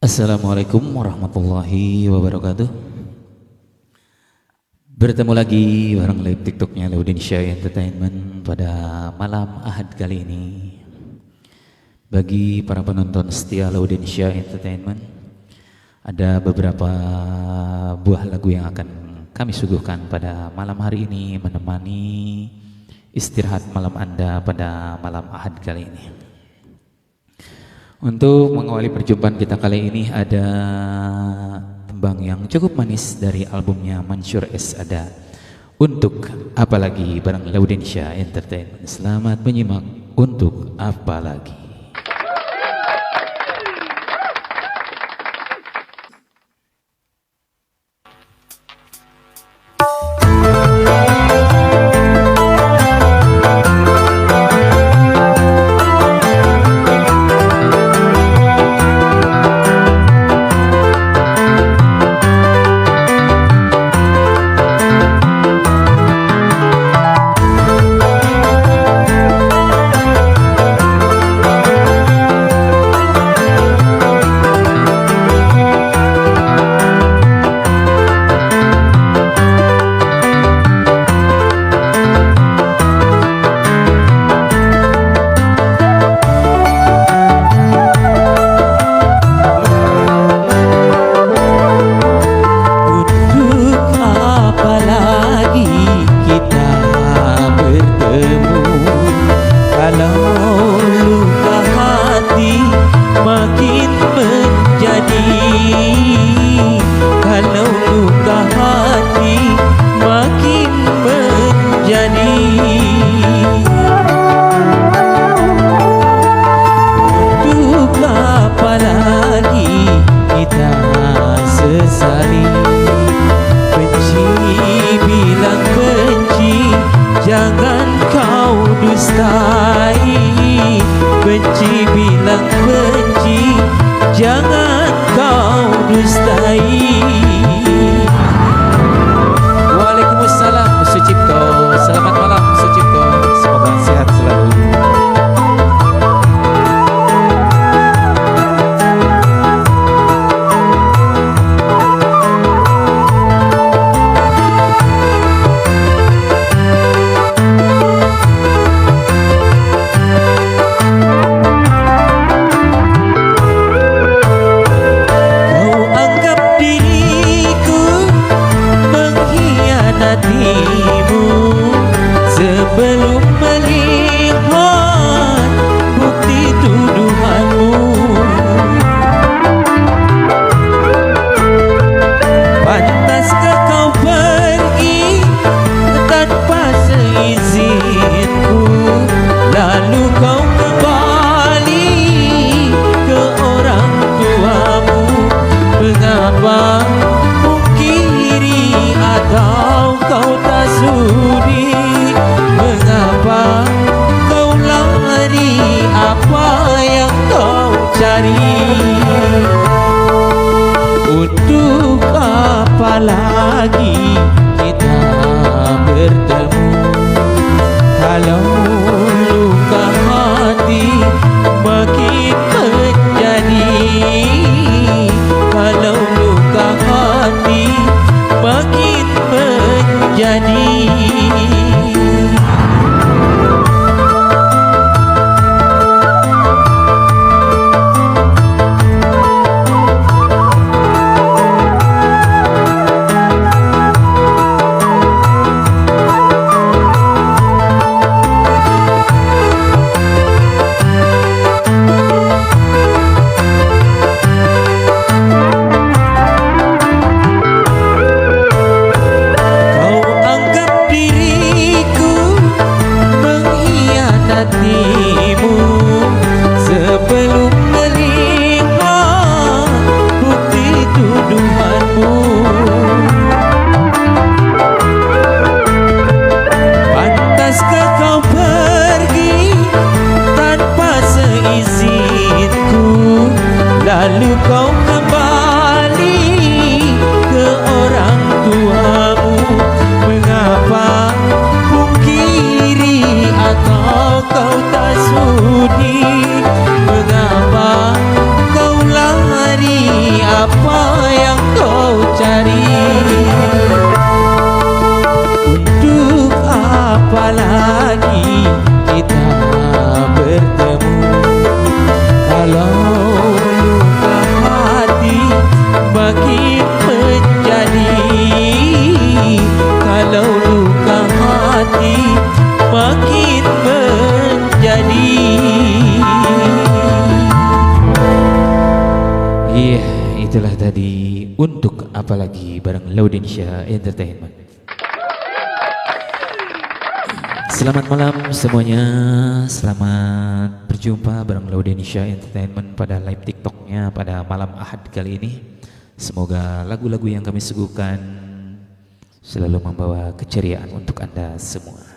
Assalamualaikum warahmatullahi wabarakatuh. Bertemu lagi bareng live TikToknya Laudin Syah Entertainment pada malam Ahad kali ini. Bagi para penonton setia Laudin Syah Entertainment, ada beberapa buah lagu yang akan kami suguhkan pada malam hari ini menemani istirahat malam Anda pada malam Ahad kali ini. Untuk mengawali perjumpaan kita kali ini ada tembang yang cukup manis dari albumnya Mansur S. Ada Untuk Apalagi bareng Laudin Syah Entertainment. Selamat menyimak Untuk Apalagi. Jangan kau dustai, benci bilang benci, jangan kau dustai. Waalaikumsalam Sucipto. Selamat malam Sucipto. Semoga sehat selalu. Sebelum melihat bukti tuduhanmu, pantaskah kau pergi tanpa seizinku, lalu kau kembali ke orang tuamu? Mengapa pungkiri atau kau tak sudi? Mengapa kau lari? Apa yang kau cari? Untuk apa lagi kita bertemu kalau luka hati makin menjadi? Kalau luka hati makin menjadi. Sebelum melihat bukti tuduhanmu, pantaskah kau pergi tanpa seizinku, lalu kau kembali ke orang tuamu? Mengapa pungkiri atau kau tak sudi? Mengapa kau lari? apa yang kau cari? Untuk apa lagi kita bertemu kalau luka hati makin menjadi? Kalau luka hati makin menjadi. Iya, itulah tadi Untuk Apa Lagi bareng Laudensia Entertainment. Selamat malam semuanya, selamat berjumpa bareng Laudensia Entertainment pada live TikToknya pada malam Ahad kali ini. Semoga lagu-lagu yang kami suguhkan selalu membawa keceriaan untuk Anda semua.